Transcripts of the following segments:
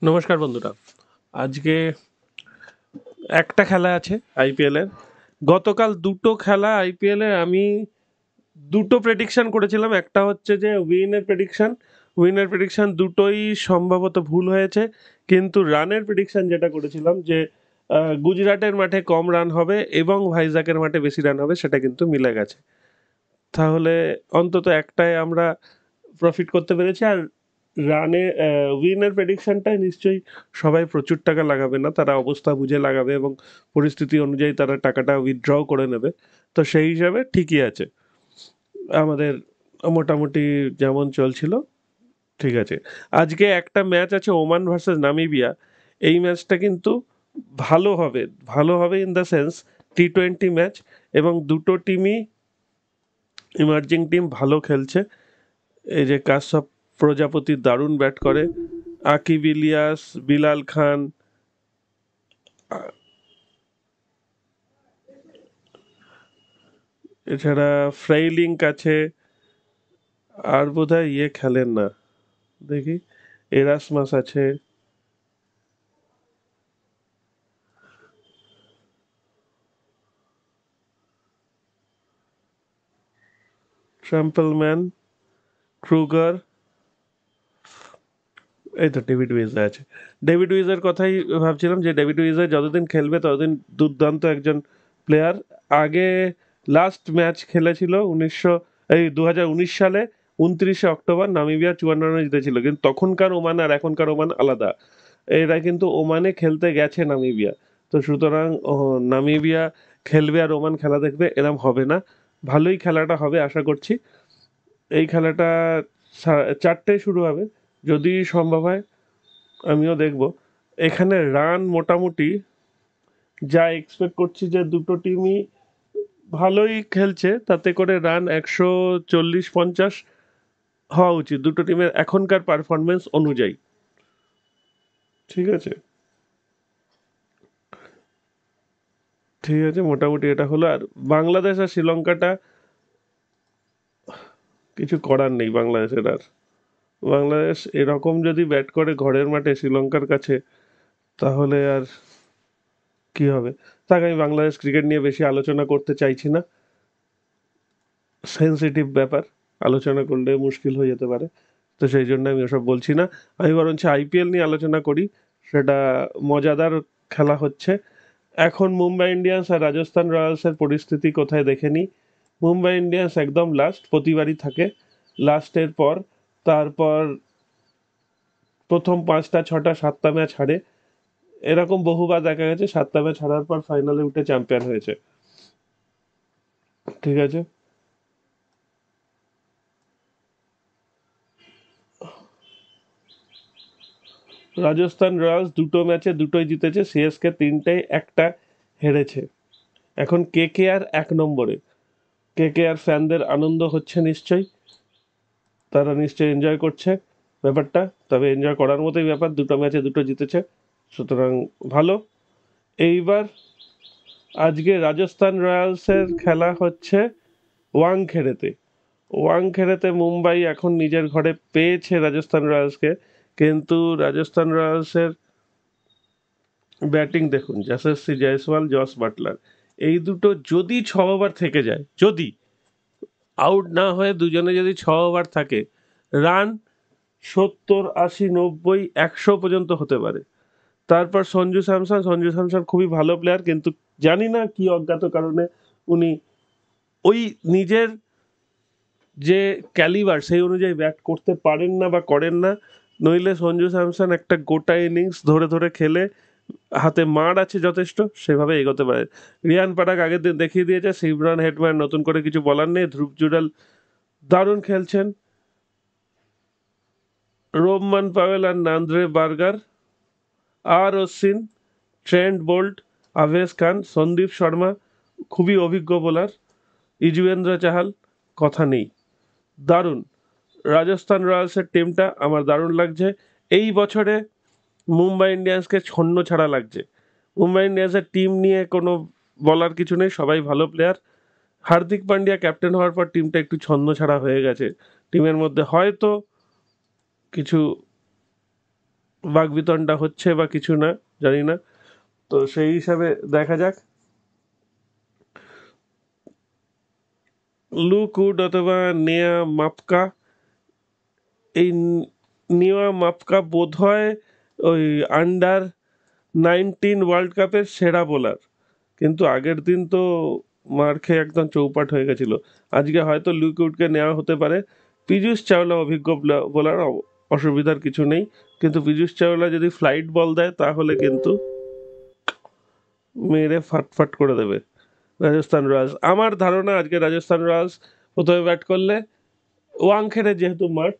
নমস্কার বন্ধুরা। আজকে একটা খেলা আছে আইপিএল এর। গতকাল দুটো খেলা আইপিএল এ আমি দুটো প্রেডিকশন করেছিলাম। একটা হচ্ছে যে উইনের প্রেডিকশন দুটোই সম্ভবত ভুল হয়েছে, কিন্তু রানের প্রেডিকশন যেটা করেছিলাম যে গুজরাটের মাঠে কম রান হবে এবং ভাইজাকের মাঠে বেশি রান হবে, সেটা কিন্তু মিলে গেছে। তাহলে অন্তত একটাই আমরা প্রফিট করতে পেরেছি। আর রানে উইনের প্রেডিকশনটাই নিশ্চয়ই সবাই প্রচুর টাকা লাগাবে না, তারা অবস্থা বুঝে লাগাবে এবং পরিস্থিতি অনুযায়ী তারা টাকাটা উইথড্রও করে নেবে। তো সেই হিসাবে ঠিকই আছে আমাদের, মোটামুটি যেমন চলছিল ঠিক আছে। আজকে একটা ম্যাচ আছে ওমান ভার্সেস নামিবিয়া। এই ম্যাচটা কিন্তু ভালো হবে, ভালো হবে ইন দ্য সেন্স টি-20 ম্যাচ, এবং দুটো টিমই ইমার্জিং টিম, ভালো খেলছে। এই যে কাশ্যপ প্রজাপতি দারুণ ব্যাট করে, আকিব ইলিয়াস, বিলাল খান, এছাড়া ফ্রেইলিংক আছে, আর বোধহয় ইয়ে খেলেন না, দেখি এরাসমাস আছে, ট্রাম্পলম্যান, ক্রুগার, এই তো ডেভিড উইজা আছে। ডেভিড উইজার কথাই ভাবছিলাম যে ডেভিড উইজা যতদিন খেলবে ততদিন দুর্দান্ত একজন প্লেয়ার। আগে লাস্ট ম্যাচ খেলেছিল 2019 সালে 29 অক্টোবর, নামিবিয়া 54 রানে জিতেছিল, কিন্তু তখনকার ওমান আর এখনকার ওমান আলাদা। এরা কিন্তু ওমানে খেলতে গেছে নামিবিয়া, তো সুতরাং নামিবিয়া খেলবে আর ওমান খেলা দেখবে, এরম হবে না। ভালোই খেলাটা হবে আশা করছি। এই খেলাটা 4টেয় শুরু হবে, যদি সম্ভব হয় আমিও দেখব। এখানে রান মোটামুটি যা এক্সপেক্ট করছি যে দুটো টিমই ভালোই খেলছে, তাতে করে রান 140-50 হওয়া উচিত দুটো টিমের এখনকার পারফরমেন্স অনুযায়ী। ঠিক আছে, ঠিক আছে, মোটামুটি এটা হলো। আর বাংলাদেশ আর শ্রীলঙ্কাটা কিছু করার নেই বাংলাদেশের আর। বাংলাদেশ এরকম যদি ব্যাট করে ঘরের মাঠে শ্রীলঙ্কার কাছে, তাহলে আর কি হবে। তাকে আমি বাংলাদেশ ক্রিকেট নিয়ে বেশি আলোচনা করতে চাইছি না, সেন্সিটিভ ব্যাপার, আলোচনা করলে মুশকিল হয়ে যেতে পারে। তো সেই জন্য আমি ওসব বলছি না। আমি বরঞ্চ আইপিএল নিয়ে আলোচনা করি, সেটা মজাদার খেলা হচ্ছে এখন। মুম্বাই ইন্ডিয়ান্স আর রাজস্থান রয়্যালসের পরিস্থিতি কোথায় দেখে নিই। মুম্বাই ইন্ডিয়ান্স একদম লাস্ট, প্রতিবারই থাকে লাস্টের পর, তারপর প্রথম 5টা 6টা 7টা ম্যাচ হারে। এরকম বহুবার দেখা গেছে 7টা ম্যাচ হারার পর ফাইনালে উঠে চ্যাম্পিয়ন হয়েছে। ঠিক আছে, রাজস্থান রয়্যালস দুটো ম্যাচে দুটোই জিতেছে, সিএসকে 3টেয় একটা হেরেছে। এখন কেকেআর 1 নম্বরে। কেকেআর ফ্যানদের আনন্দ হচ্ছে নিশ্চয়ই, তারা নিশ্চয়ই এনজয় করছে ব্যাপারটা। তবে এনজয় করার মতোই ব্যাপার, দুটো ম্যাচে দুটো জিতেছে, সুতরাং ভালো। এইবার আজকে রাজস্থান রয়্যালসের খেলা হচ্ছে ওয়াংখেড়েতে। ওয়াংখেড়েতে মুম্বাই এখন নিজের ঘরে পেয়েছে রাজস্থান রয়্যালসকে, কিন্তু রাজস্থান রয়্যালসের ব্যাটিং দেখুন, যশস্বী জয়সওয়াল, জস বাটলার, এই দুটো যদি 6 ওভার থেকে যায়, যদি আউট না হয়ে দুজনে যদি 6 ওভার থাকে, রান 70, 80, 90, 100 পর্যন্ত হতে পারে। তারপর সঞ্জু স্যামসন খুবই ভালো প্লেয়ার, কিন্তু জানি না কি অজ্ঞাত কারণে উনি ওই নিজের যে ক্যালিবার সেই অনুযায়ী ব্যাট করতে পারেন না বা করেন না। নইলে সঞ্জু স্যামসন একটা গোটা ইনিংস ধরে ধরে খেলে, হাতে মার আছে যথেষ্ট, সেভাবে এগোতে পারে। রিয়ান পারাগ আগের দিন দেখিয়ে দিয়েছে, সিমরন হেটম্যান নতুন করে কিছু বলার নেই, ধ্রুব জুডাল দারুণ খেলছেন, রোবমান পাওয়েল আর নান্দ্রে বার্গার, আর অশ্বিন, ট্রেন্ট বোল্ট, আভেশ খান, সন্দীপ শর্মা খুবই অভিজ্ঞ বোলার, ইজুয়েন্দ্র চাহাল কথা নেই, দারুণ। রাজস্থান রয়্যালসের টিমটা আমার দারুণ লাগছে। এই বছরে মুম্বাই ইন্ডিয়ান্সকে ছন্ন ছাড়া লাগছে। মুম্বাই ইন্ডিয়ান্সের টিম নিয়ে কোনো বলার কিছু নেই, সবাই ভালো প্লেয়ার। হার্দিক পান্ডিয়া ক্যাপ্টেন হওয়ার পর টিমটা একটু ছন্ন ছাড়া হয়ে গেছে। টিমের মধ্যে হয়তো কিছু বাকবিতণ্ডা হচ্ছে বা কিছু না, জানি না। তো সেই হিসাবে দেখা যাক। লুক উড অথবা নেয়া মাপকা, এই নেওয়া মাপকা বোধ হয় ওই আন্ডার-19 ওয়ার্ল্ড কাপের সেরা বোলার, কিন্তু আগের দিন তো মার খেয়ে একদম চৌপাট হয়ে গেছিল। আজকে হয়তো লুক উডকে নেওয়া হতে পারে। পীযূষ চাওলা অভিজ্ঞ বোলার, অসুবিধার কিছু নেই, কিন্তু পীযূষ চাওলা যদি ফ্লাইট বল দেয় তাহলে কিন্তু মেরে ফাটফাট করে দেবে রাজস্থান রয়্যালস। আমার ধারণা আজকে রাজস্থান রয়্যালস প্রথমে ব্যাট করলে, ওয়াংখেড়ে যেহেতু মাঠ,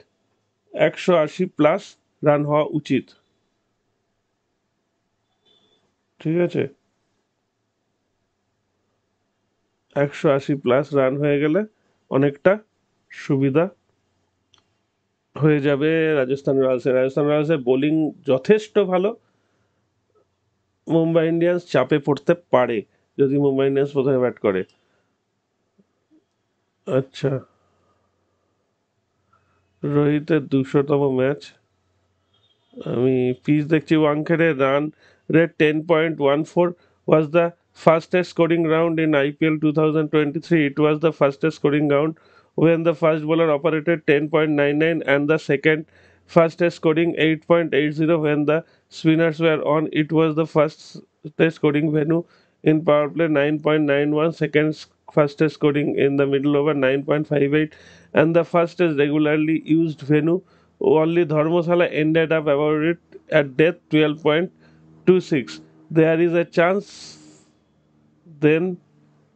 180+ রান হওয়া উচিত। ঠিক আছে, 180+ রান হয়ে গেলে অনেকটা সুবিধা হয়ে যাবে রাজস্থান রয়্যালসের। রাজস্থান রয়্যালসের বোলিং যথেষ্ট ভালো। মুম্বাই ইন্ডিয়ান্স চাপে পড়তে পারে যদি মুম্বাই ইন্ডিয়ান্স প্রথমে ব্যাট করে। আচ্ছা, রোহিতের 200তম ম্যাচ, আমি পিচ দেখছি। Wankhede run rate 10.14 was the fastest scoring round in IPL 2023. It was the fastest scoring round when the first bowler operated 10.99 and the second fastest scoring 8.80 when the spinners were on. It was the fastest scoring venue in power play 9.91, second fastest scoring in the middle over 9.58, and the fastest regularly used venue. Only Dharmasala ended up about it at death 12.26. There is a chance then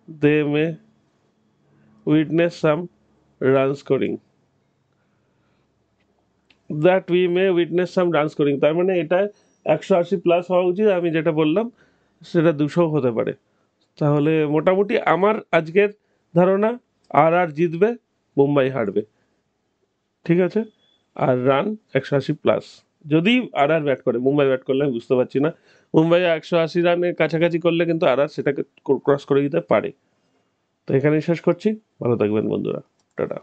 they may witness some run scoring. That we may witness some run scoring. তার মানে এটা 180+ হওয়া উচিত। আমি যেটা বললাম সেটা 200 হতে পারে। তাহলে মোটামুটি আমার আজকের ধারণা জিতবে, মুম্বাই হারবে। ঠিক আছে, আর রান 180+। যদি ব্যাট করে, মুম্বাই ব্যাট করলে আমি বুঝতে পারছি না। মুম্বাই 180 রানের কাছাকাছি করলে কিন্তু সেটাকে ক্রস করে দিতে পারে। তো এখানেই শেষ করছি। ভালো থাকবেন বন্ধুরা, টাটা।